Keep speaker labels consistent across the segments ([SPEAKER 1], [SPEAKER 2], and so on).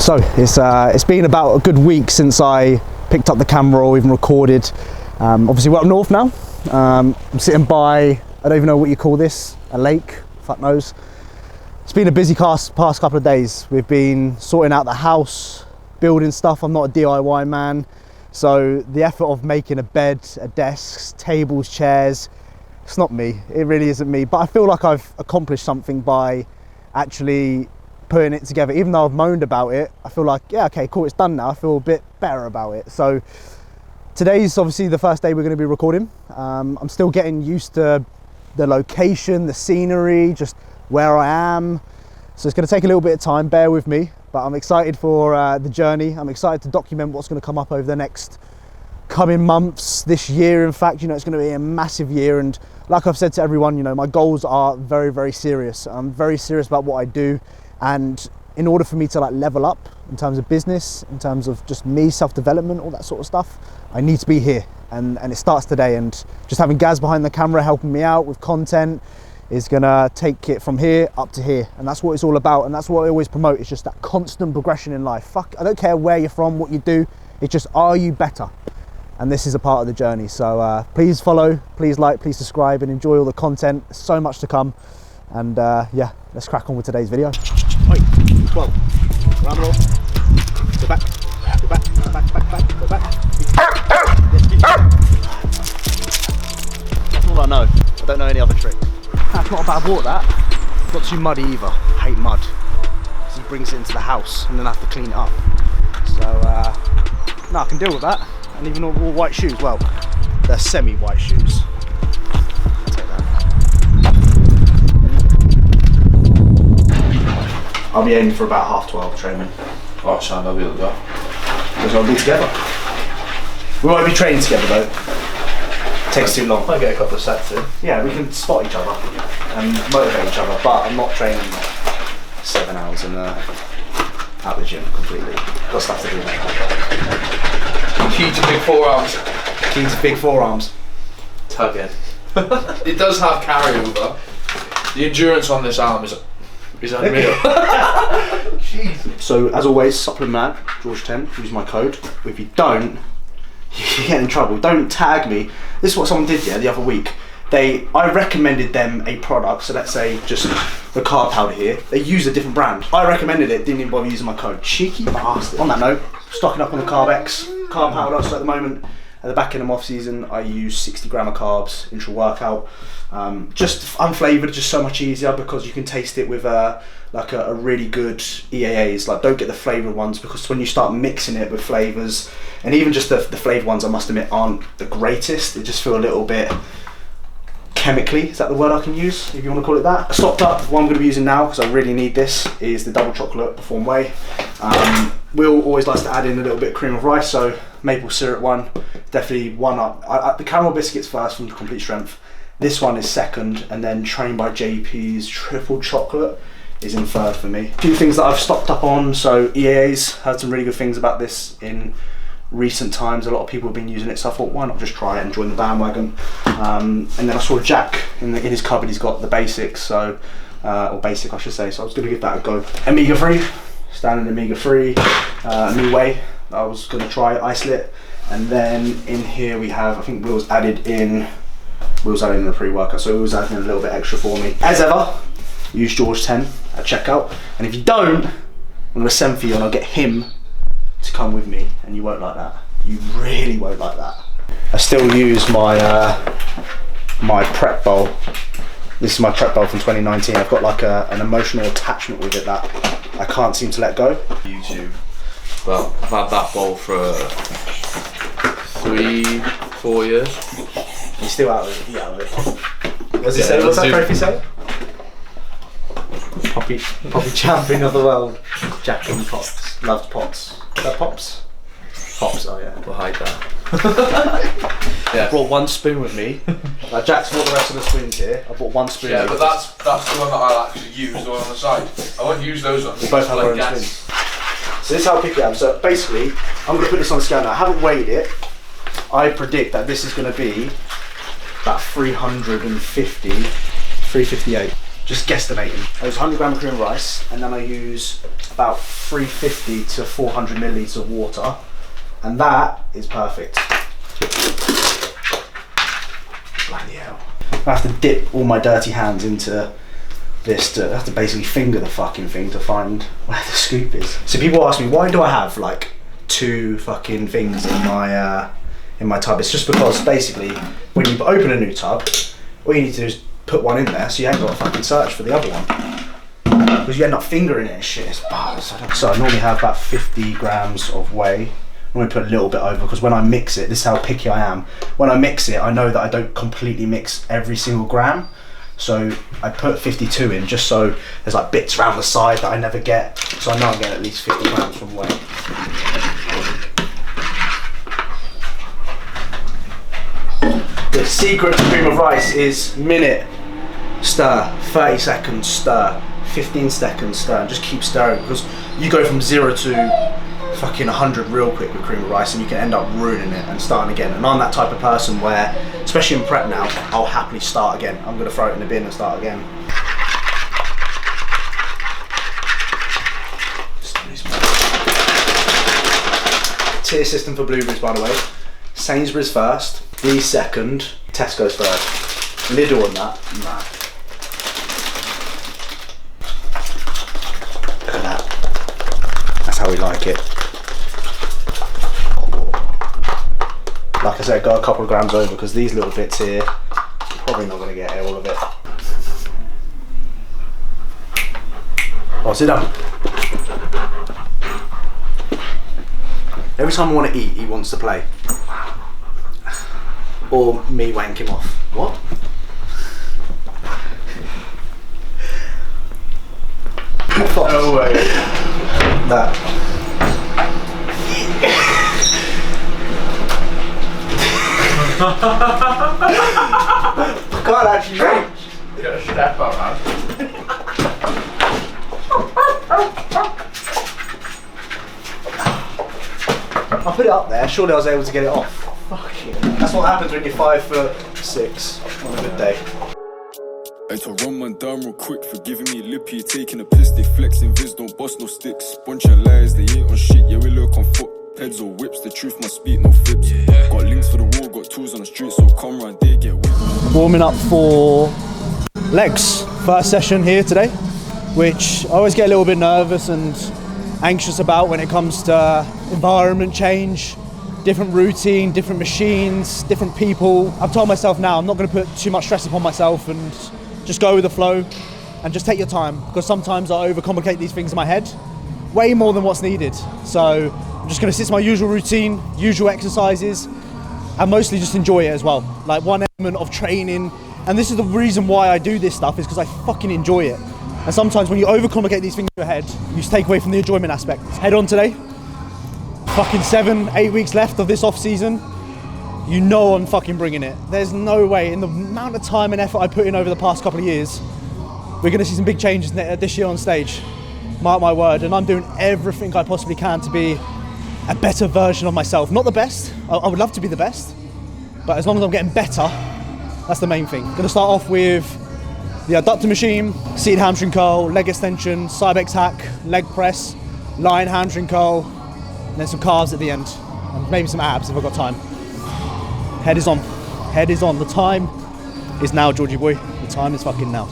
[SPEAKER 1] So it's been about a good week since I picked up the camera or even recorded. Obviously we're up north now. I'm sitting by, I don't even know what you call this, a lake, fuck knows. It's been a busy past couple of days. We've been sorting out the house, building stuff. I'm not a DIY man, so the effort of making a bed, a desk, tables, chairs, it's not me. It really isn't me, but I feel like I've accomplished something by actually putting it together. Even though I've moaned about it, I feel like, yeah, okay, cool, it's done now. I feel a bit better about it. So today's obviously the first day we're going to be recording. I'm still getting used to the location, the scenery, just where I am. So it's going to take a little bit of time, bear with me, but I'm excited for the journey. I'm excited to document what's going to come up over the next coming months, this year. In fact, you know, it's going to be a massive year. And like I've said to everyone, you know, my goals are very, very serious. I'm very serious about what I do. And in order for me to like level up in terms of business, in terms of just me, self-development, all that sort of stuff, I need to be here. And it starts today. And just having Gaz behind the camera helping me out with content is gonna take it from here up to here. And that's what it's all about. And that's what I always promote. It's just that constant progression in life. Fuck, I don't care where you're from, what you do. It's just, are you better? And this is a part of the journey. So please follow, please like, please subscribe, and enjoy all the content. There's so much to come. And yeah, let's crack on with today's video. Oi, 12, round off, go back, go back, go back, go back. That's all I know. I don't know any other trick. That's not a bad walk, that. Not too muddy either. I hate mud. So he brings it into the house and then I have to clean it up. So no, I can deal with that. And even all white shoes, well, they're semi-white shoes. I'll take that. I'll be aiming for about 12:30 training.
[SPEAKER 2] Oh, Sean, I'll be able to go.
[SPEAKER 1] Because I'll be together. We won't be training together though. It takes too long.
[SPEAKER 2] Might get a couple of sets in.
[SPEAKER 1] Yeah, we can spot each other and motivate each other, but I'm not training 7 hours and out the gym completely. Got stuff to do.
[SPEAKER 2] Key to big forearms.
[SPEAKER 1] Key to big forearms.
[SPEAKER 2] Tugging. It does have carryover. The endurance on this arm is unreal.
[SPEAKER 1] Jeez. So as always, supplement man, George 10, use my code. If you don't, you get in trouble. Don't tag me. This is what someone did the other week. I recommended them a product, so let's say just the carb powder here. They use a different brand. I recommended it, didn't even bother using my code. Cheeky bastard. On that note, stocking up on the carb powder. So at the moment, at the back end of off season, I use 60 gram of carbs, intra workout. Just unflavoured, just so much easier because you can taste it with like a really good EAAs. Like, don't get the flavoured ones because when you start mixing it with flavours, and even just the flavoured ones, I must admit, aren't the greatest. They just feel a little bit chemically, is that the word I can use, if you want to call it that? Stocked up, what I'm going to be using now, because I really need this, is the double chocolate Perform Whey. Will always likes to add in a little bit of cream of rice, so maple syrup one, definitely one up. The caramel biscuits first from Complete Strength. This one is second, and then Trained by JP's triple chocolate is in third for me. A few things that I've stocked up on, so EAA's, heard some really good things about this in recent times. A lot of people have been using it, so I thought why not just try it and join the bandwagon. And then I saw Jack in his cupboard, he's got the basics, so or basic I should say, so I was going to give that a go. Omega 3, standard Omega 3, new whey I was going to try, isolate. And then in here we have, I think Will's added in a pre-workout, so Will's adding a little bit extra for me. As ever, use George 10 at checkout, and if you don't, I'm going to send for you and I'll get him to come with me, and you won't like that. You really won't like that. I still use my my prep bowl. This is my prep bowl from 2019. I've got like an emotional attachment with it that I can't seem to let go.
[SPEAKER 2] YouTube. Well, I've had that bowl for 3-4 years.
[SPEAKER 1] You're still out of it. Yeah, out of it. What's it say? What's that trophy say? Poppy champion of the world. Jack and Pops. Loved Pops. Is that Pops? Pops, oh yeah.
[SPEAKER 2] We'll hide that. Yeah.
[SPEAKER 1] I brought one spoon with me. Like Jack's brought the rest of the spoons here. I brought one spoon.
[SPEAKER 2] Yeah, but that's the one that I'll actually use, the one on the side. I won't use those ones.
[SPEAKER 1] We both have our own spoons. So this is how I pick it up. So basically, I'm going to put this on the scale now. I haven't weighed it. I predict that this is going to be about 350, 358. just guesstimating. I use 100 gram of cream of rice, and then I use about 350 to 400 millilitres of water, and that is perfect. Bloody hell. I have to dip all my dirty hands into this I have to basically finger the fucking thing to find where the scoop is. So people ask me, why do I have like 2 fucking things in my tub? It's just because basically when you open a new tub, all you need to do is put one in there, so you ain't got to fucking search for the other one, because you end up fingering it and shit. It's bars. So I normally have about 50 grams of whey. I'm going to put a little bit over, because when I mix it, this is how picky I am, when I mix it I know that I don't completely mix every single gram, so I put 52 in just so there's like bits around the side that I never get, so I know I'm getting at least 50 grams from whey. The secret to cream of rice is minute, stir, 30 seconds, stir, 15 seconds, stir, and just keep stirring, because you go from 0 to fucking 100 real quick with cream of rice, and you can end up ruining it and starting again. And I'm that type of person where, especially in prep now, I'll happily start again. I'm going to throw it in the bin and start again. Tier system for blueberries, by the way. Sainsbury's first, Dee second, Tesco's first. Lidl on that, nah. Look at that. That's how we like it. Like I said, go a couple of grams over, because these little bits here, you're probably not going to get all of it. Oh, sit down. Every time I want to eat, he wants to play. Or me wank him off. What? No way. That. I can't actually reach.
[SPEAKER 2] You gotta step up, man.
[SPEAKER 1] I put it up there, surely I was able to get it off. Fucking. That's what happens when you're 5'6" on a good day.
[SPEAKER 3] I told run man down real quick for giving me lippy, taking a piss, they flexing, viz don't bust no sticks. Bunch of lies, they ain't on shit, yeah we look on foot. Heads or whips, the truth must speak, no fibs. Got links for the wall, got tools on the street, so come round, they get whipped.
[SPEAKER 4] Warming up for legs, first session here today, which I always get a little bit nervous and anxious about when it comes to environment change, different routine, different machines, different people. I've told myself now I'm not going to put too much stress upon myself and just go with the flow and just take your time, because sometimes I overcomplicate these things in my head way more than what's needed. So I'm just going to stick to my usual routine, usual exercises, and mostly just enjoy it as well. Like one element of training, and this is the reason why I do this stuff, is because I fucking enjoy it. And sometimes when you overcomplicate these things in your head, you just take away from the enjoyment aspect. Head on today. Fucking 7-8 weeks left of this off season. You know I'm fucking bringing it. There's no way, in the amount of time and effort I put in over the past couple of years, we're gonna see some big changes this year on stage. Mark my word, and I'm doing everything I possibly can to be a better version of myself. Not the best, I would love to be the best, but as long as I'm getting better, that's the main thing. Gonna start off with the adductor machine, seated hamstring curl, leg extension, Cybex hack, leg press, lying hamstring curl, and then some calves at the end, and maybe some abs if I've got time. Head is on, head is on. The time is now, Georgie boy. The time is fucking now.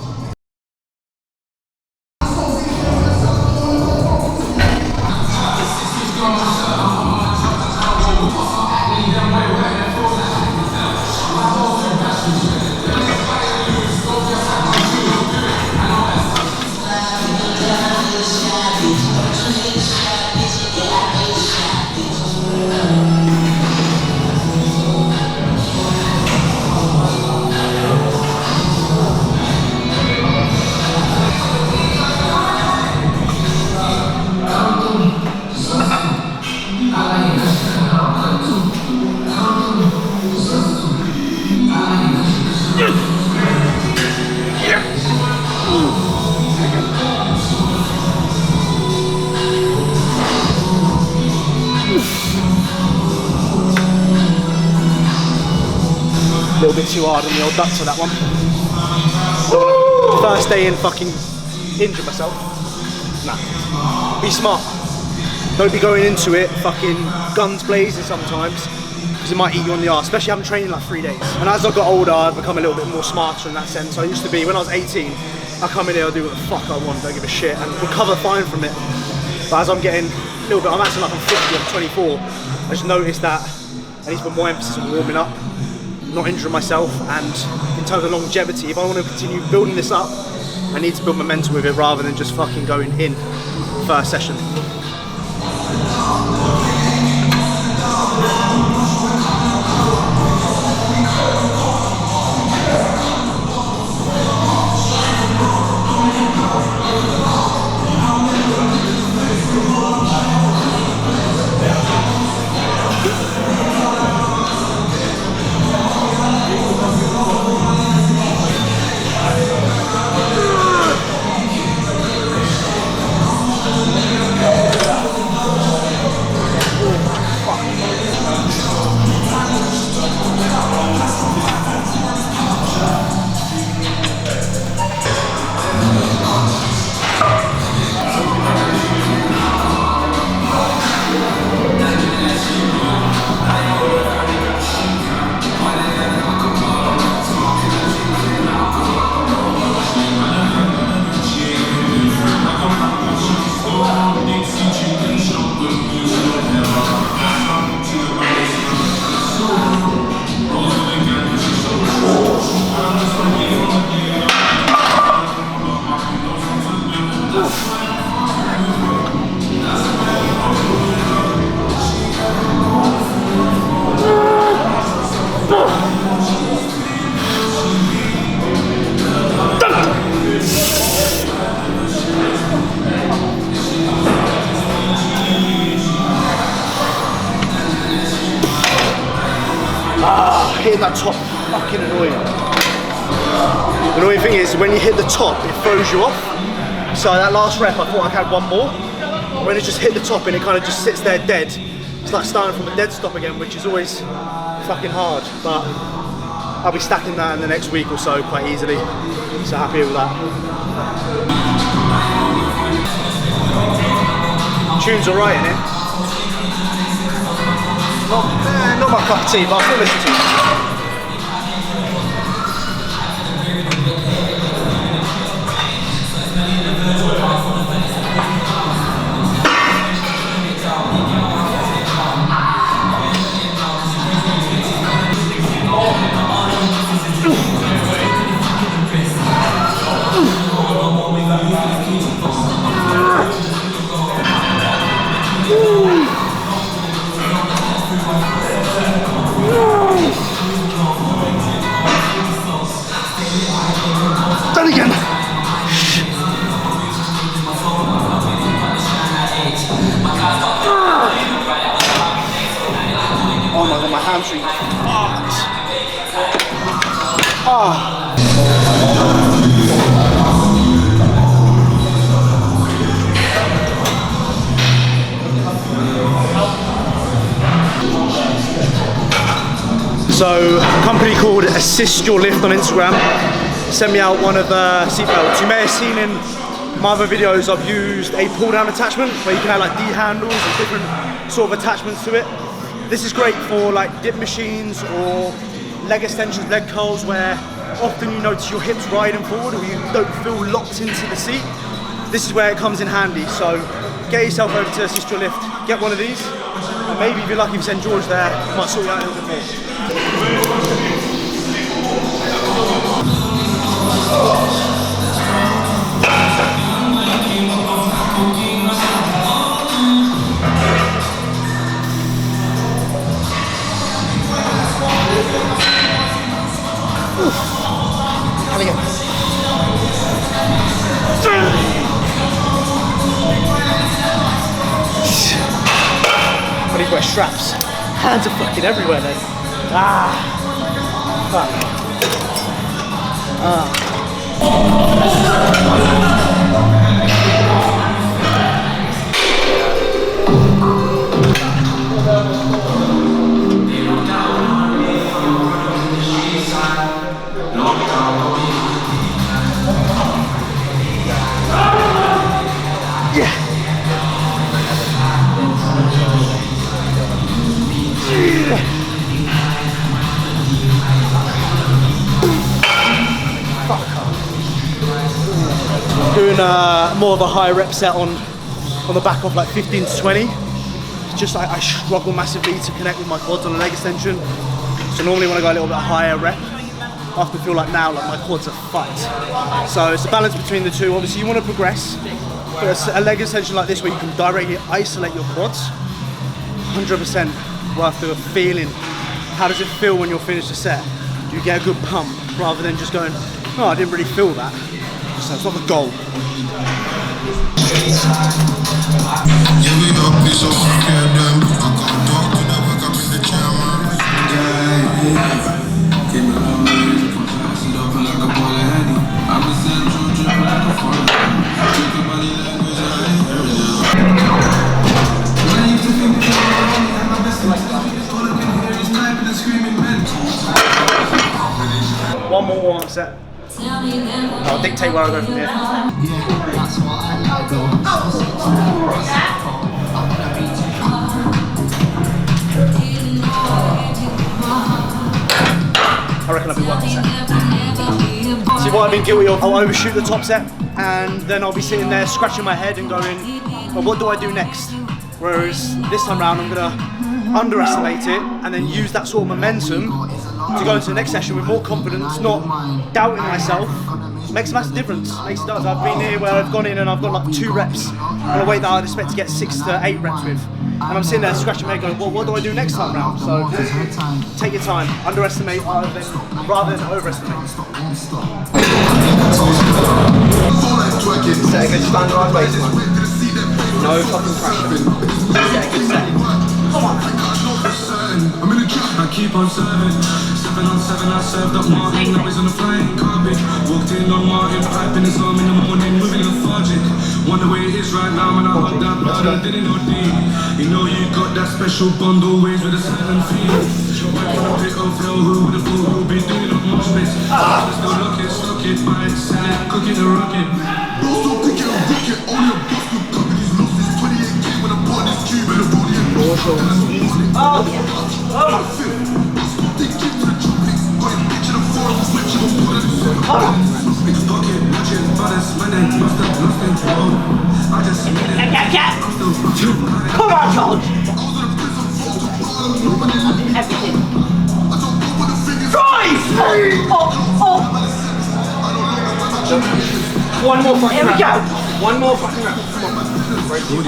[SPEAKER 4] A little bit too hard on the old ducts for that one. first day in fucking injure myself. Nah. Be smart. Don't be going into it fucking guns blazing sometimes, because it might eat you on the arse, especially having trained in like 3 days. And as I got older, I've become a little bit more smarter in that sense. I used to be, when I was 18, I come in here, I'll do what the fuck I want, don't give a shit, and recover fine from it. But as I'm getting a little bit, I'm acting like I'm 50, I'm 24, I just noticed that I need to put more emphasis on warming up, not injuring myself, and in terms of longevity, if I want to continue building this up, I need to build momentum with it rather than just fucking going in first session. Hitting that top, fucking annoying. The annoying thing is when you hit the top, it throws you off. So that last rep, I thought I had one more. When it just hit the top and it kind of just sits there dead, it's like starting from a dead stop again, which is always fucking hard. But I'll be stacking that in the next week or so quite easily. So happy with that. Tune's alright, innit? Not my cup of tea, but I'll still listen to it. Done again. Oh my god, my hamstring. So, a company called Assist Your Lift on Instagram sent me out one of the seatbelts. You may have seen in my other videos I've used a pull down attachment where you can have like D handles and different sort of attachments to it. This is great for like dip machines or leg extensions, leg curls, where often you notice your hips riding forward or you don't feel locked into the seat. This is where it comes in handy. So get yourself over to Assist Your Lift, get one of these, and maybe if you're lucky, if you send George there, it might sort you out a little bit more. And again. What do you wear? Straps. Hands are fucking everywhere then. Fuck. doing more of a high rep set on the back of like 15 to 20. It's just I struggle massively to connect with my quads on a leg extension. So normally when I go a little bit higher rep, I often feel like now like my quads are fucked. So it's a balance between the two. Obviously you want to progress, but a leg extension like this where you can directly isolate your quads, 100% worth the feeling. How does it feel when you're finished a set? Do you get a good pump rather than just going, oh, I didn't really feel that. So it's not the goal. One more warm-up set. I'll dictate where I go from here. I reckon I'll be working set. See what I've been guilty of? I'll overshoot the top set and then I'll be sitting there scratching my head and going, well, what do I do next? Whereas this time round I'm going to underestimate it and then use that sort of momentum to go into the next session with more confidence, not doubting myself. Makes a massive difference. Makes it does. I've been here where I've gone in and I've got like 2 reps on a weight that I'd expect to get 6 to 8 reps with. And I'm sitting there scratching my head going, well, what do I do next time round? So take your time, underestimate rather than overestimate.
[SPEAKER 5] Set a good standardised baseline. No fucking pressure. Set a good set. Come on. I keep on serving. 7 on 7, I served up Martin. Now he's on the flying carpet. Walked in on Martin, piping his arm in the morning, moving lethargic. Wonder where it is right now, man. I hugged that blood, I didn't know deep. You know you got that special bond always with a certain feel. Working a bit of hell, who would have thought we'll be doing up much space. Still look it, stock it, buy it, sell it, cook it and rock it. Still cook it and rock it, only a boss with companies lost this 28K when I bought this cube and I bought it.
[SPEAKER 6] Oh yeah. Come on, George. Everything. Drive! Oh.
[SPEAKER 5] One more fucking
[SPEAKER 6] Here we go.
[SPEAKER 5] One more fucking rep.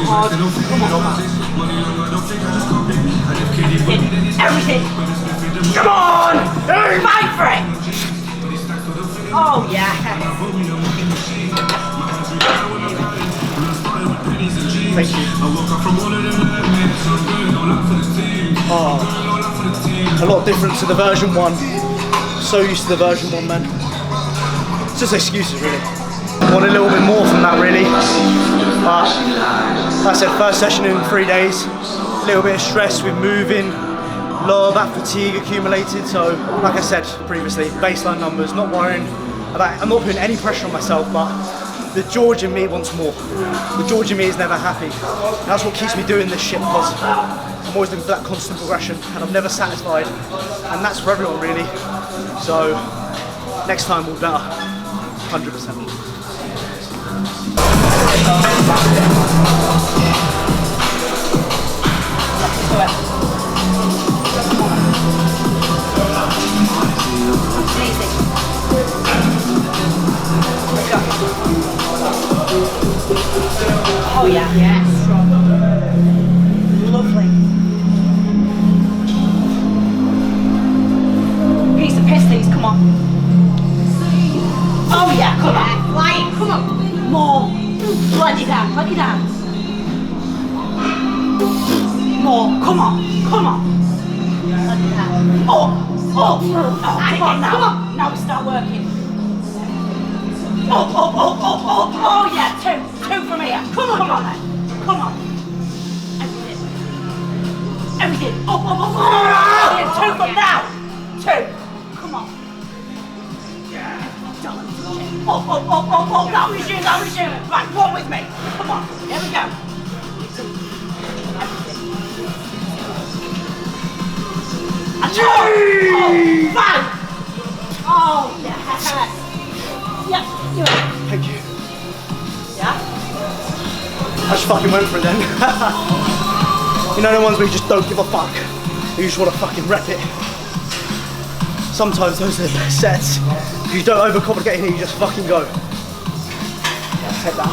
[SPEAKER 5] Hard.
[SPEAKER 6] Everything. Come on! Fight for it! Oh yeah.
[SPEAKER 4] Thank you. Oh, a lot different to the version 1. So used to the version 1, man. It's just excuses, really. I want a little bit more from that, really. But like I said, first session in 3 days. A little bit of stress with moving. Lower back fatigue accumulated. So, like I said previously, baseline numbers. Not worrying about. I'm not putting any pressure on myself, but the George in me wants more. The George in me is never happy. And that's what keeps me doing this shit, because I'm always looking for that constant progression and I'm never satisfied. And that's for everyone, really. So next time we'll be better, 100%.
[SPEAKER 6] Oh yeah. Yes. Lovely. Piece of piss, these. Come on. Oh yeah. Come on. Flying. Come on. More. Bloody down. Bloody down. More. Come on. Come on. Bloody down. Oh. Come on now. Come on. Now we start working. Oh, yeah, two from here. Come on then. Come on. Everything. Oh, yeah, 2 from now. 2. Come on. Don't touch it. Oh, that was you. Right, one with me. Come on, here we go. Everything. 5. Oh, yes. Yep.
[SPEAKER 4] Thank you. I just fucking went for it then. You know the ones where you just don't give a fuck. You just want to fucking wreck it. Sometimes those are the best sets. If you don't overcomplicate it, you just fucking go. Yeah, take that.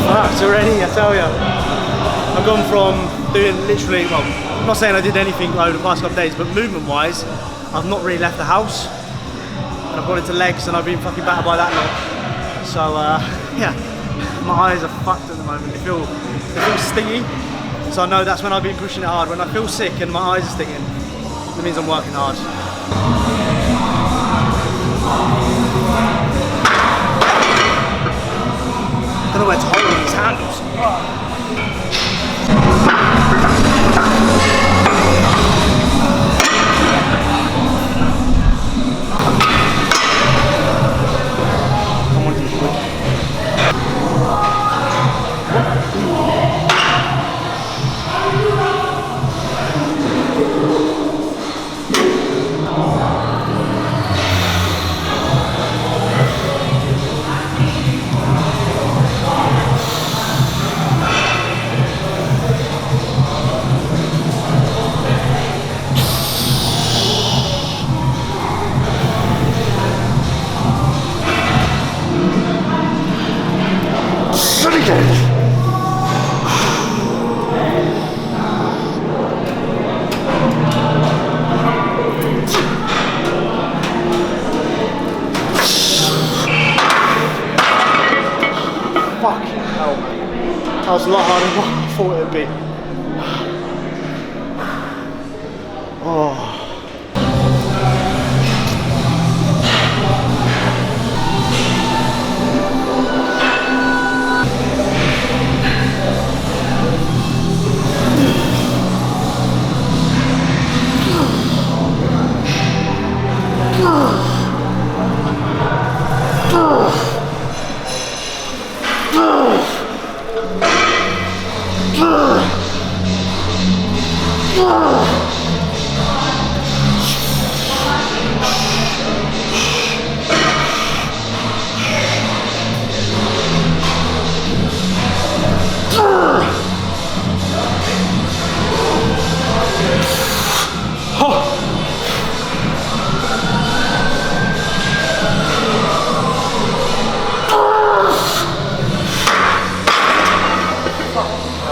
[SPEAKER 4] Fucked already, I tell you. I've gone from doing literally, well, I'm not saying I did anything over the past couple of days, but movement wise, I've not really left the house. And I've gone into legs and I've been fucking battered by that lot. So yeah, my eyes are fucked at the moment. They feel stingy. So I know that's when I've been pushing it hard. When I feel sick and my eyes are stinging, it means I'm working hard. I don't know where to hold these handles. That was a lot harder than what I thought it would be. Oh.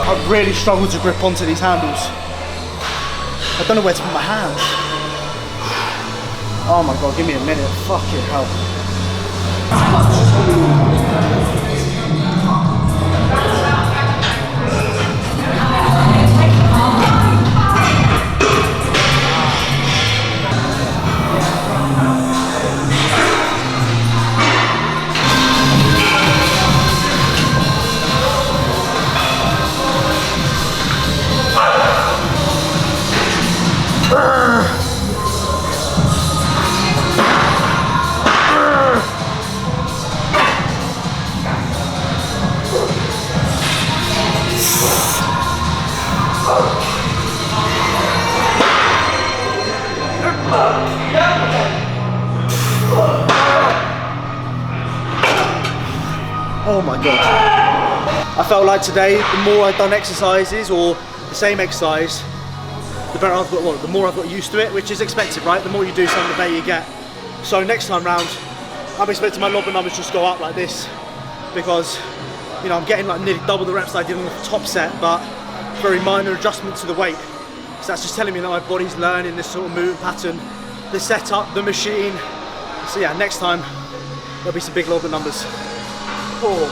[SPEAKER 4] I've really struggled to grip onto these handles. I don't know where to put my hands. Oh my god, give me a minute. Fucking hell. Oh my god. I felt like today, the more I've done exercises or the same exercise, the better I've got, well, the more I've got used to it, which is expected, right? The more you do something, the better you get. So next time round, I'm expecting my lower numbers just go up like this, because, you know, I'm getting like nearly double the reps that I did on the top set, but very minor adjustment to the weight. So that's just telling me that my body's learning this sort of movement pattern, the setup, the machine. So yeah, next time, there'll be some big lower numbers. Oh.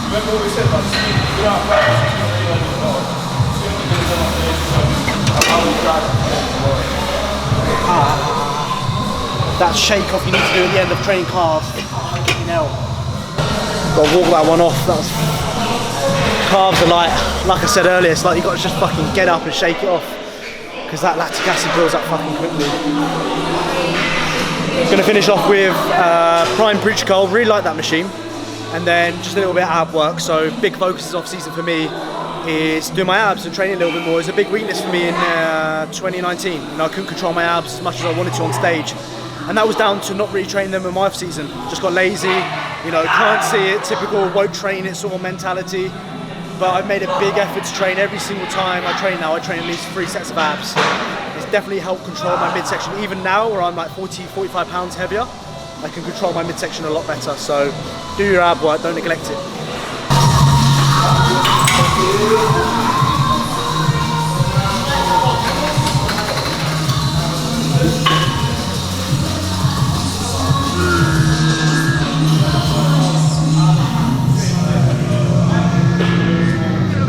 [SPEAKER 5] Remember what we said about speed? Without practice, it's not really like how we drive.
[SPEAKER 4] that shake off you need to do at the end of training calves. Fucking hell. Got to walk that one off. That's, calves are like I said earlier, it's like you got to just fucking get up and shake it off, because that lactic acid builds up fucking quickly. Gonna finish off with prime bridge curl. Really like that machine. And then just a little bit of ab work. So big focus off season for me is doing my abs and training a little bit more. It's a big weakness for me in 2019. You know, I couldn't control my abs as much as I wanted to on stage, and that was down to not really training them in my off season. Just got lazy, you know, can't see it, typical won't train it sort of mentality. But I've made a big effort to train every single time I train now. I train at least 3 sets of abs. It's definitely helped control my midsection. Even now, where I'm like 40-45 pounds heavier, I can control my midsection a lot better. So do your ab work, don't neglect it.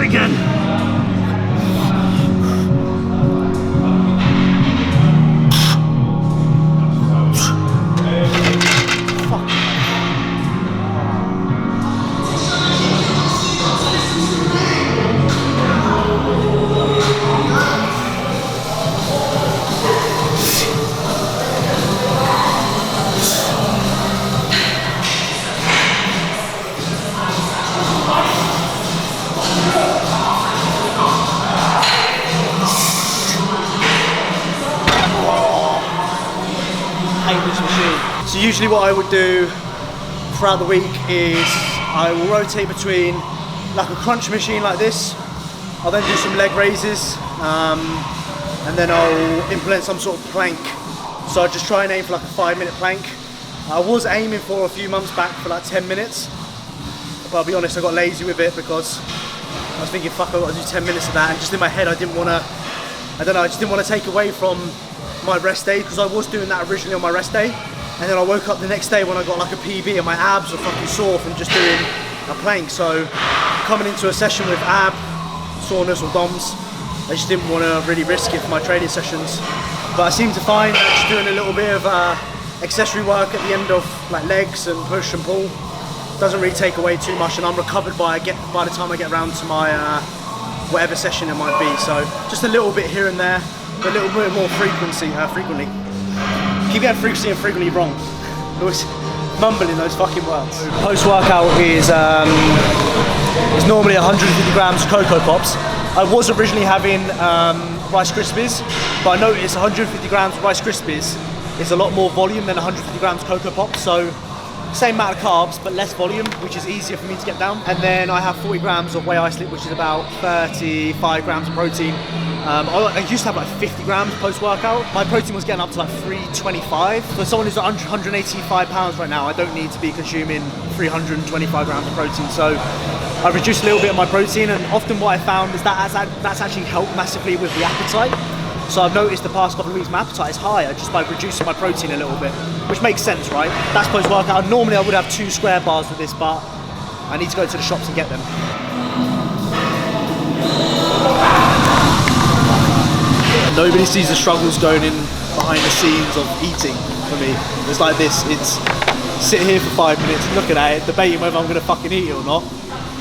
[SPEAKER 4] Again. So usually what I would do throughout the week is I will rotate between like a crunch machine like this. I'll then do some leg raises, and then I'll implement some sort of plank. So I just try and aim for like a 5-minute plank. I was aiming for a few months back for like 10 minutes, but I'll be honest, I got lazy with it because I was thinking, fuck, I've got to do 10 minutes of that, and just in my head I didn't want to, I don't know, I just didn't want to take away from my rest day, because I was doing that originally on my rest day. And then I woke up the next day when I got like a PB and my abs were fucking sore from just doing a plank. So coming into a session with ab soreness or DOMS, I just didn't want to really risk it for my training sessions. But I seem to find that just doing a little bit of accessory work at the end of like legs and push and pull doesn't really take away too much, and I'm recovered by the time I get around to my whatever session it might be. So just a little bit here and there, but a little bit more frequently. Keep getting frequency and frequently wrong. Always mumbling those fucking words. Post-workout is normally 150 grams of Cocoa Pops. I was originally having Rice Krispies, but I noticed 150 grams of Rice Krispies is a lot more volume than 150 grams of Cocoa Pops. So same amount of carbs, but less volume, which is easier for me to get down. And then I have 40 grams of whey isolate, which is about 35 grams of protein. I used to have like 50 grams post-workout. My protein was getting up to like 325. For someone who's 185 pounds right now, I don't need to be consuming 325 grams of protein. So I reduced a little bit of my protein, and often what I found is that's actually helped massively with the appetite. So I've noticed the past couple of weeks my appetite is higher just by reducing my protein a little bit, which makes sense, right? That's post-workout. Normally I would have 2 square bars with this, but I need to go to the shops and get them. Nobody sees the struggles going in behind the scenes of eating for me. It's like this, it's sit here for 5 minutes looking at it, debating whether I'm gonna fucking eat it or not,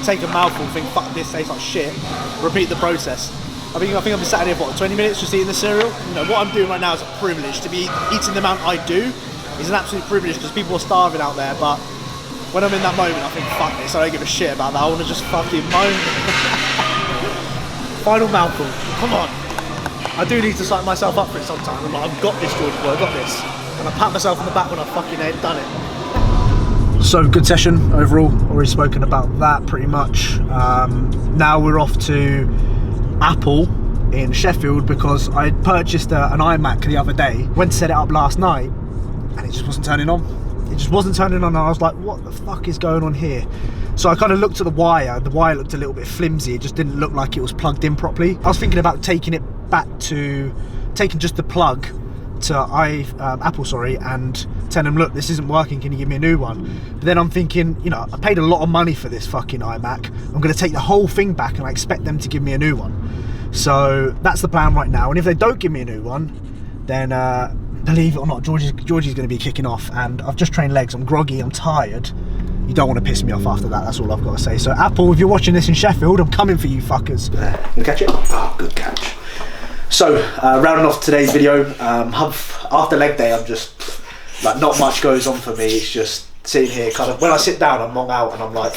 [SPEAKER 4] take a mouthful, think fuck this tastes like shit, repeat the process. I think I've been sat here for 20 minutes just eating the cereal. You know, what I'm doing right now is a privilege. To be eating the amount I do is an absolute privilege, because people are starving out there, but when I'm in that moment I think fuck this, I don't give a shit about that, I wanna just fucking moan. Final mouthful, come on. I do need to psych myself up for it sometimes. I'm like, I've got this, George boy, I've got this. And I pat myself on the back when I've fucking done it. So good session overall, already spoken about that pretty much. Now we're off to Apple in Sheffield, because I purchased an iMac the other day, went to set it up last night, and it just wasn't turning on. It just wasn't turning on, and I was like, what the fuck is going on here? So I kind of looked at the wire looked a little bit flimsy, it just didn't look like it was plugged in properly. I was thinking about taking just the plug to Apple, and telling them, look, this isn't working, can you give me a new one? But then I'm thinking, you know, I paid a lot of money for this fucking iMac, I'm gonna take the whole thing back and I expect them to give me a new one. So that's the plan right now, and if they don't give me a new one, then believe it or not, Georgie's going to be kicking off, and I've just trained legs. I'm groggy, I'm tired. You don't want to piss me off after that, that's all I've got to say. So Apple, if you're watching this in Sheffield, I'm coming for you fuckers.
[SPEAKER 1] You catch it? Oh, good catch. So, rounding off today's video, after leg day, I'm just, like, not much goes on for me. It's just sitting here, kind of, when I sit down, I'm long out, and I'm like,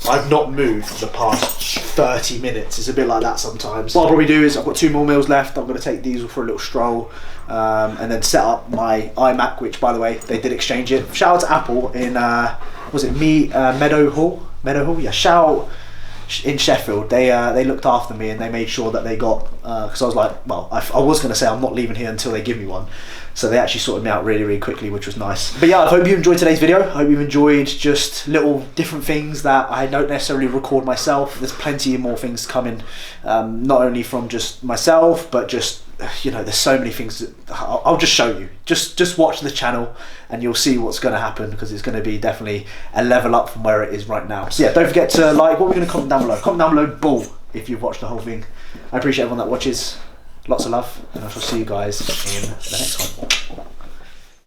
[SPEAKER 1] I've not moved for the past 30 minutes. It's a bit like that sometimes. What I'll probably do is, I've got 2 more meals left. I'm going to take Diesel for a little stroll, and then set up my iMac, which, by the way, they did exchange it. Shout out to Apple in, was it Meadow Hall? Yeah, shout out in Sheffield. They looked after me, and they made sure that they got, because I was like, well, I was going to say I'm not leaving here until they give me one. So they actually sorted me out really, really quickly, which was nice. But yeah, I hope you enjoyed today's video. I hope you enjoyed just little different things that I don't necessarily record myself. There's plenty more things coming, not only from just myself, but just, you know, there's so many things that I'll just show you. Just watch the channel and you'll see what's going to happen, because it's going to be definitely a level up from where it is right now. So yeah, don't forget to like, what we're going to comment down below. Comment down below bull if you've watched the whole thing. I appreciate everyone that watches. Lots of love, and I shall see you guys in the next one.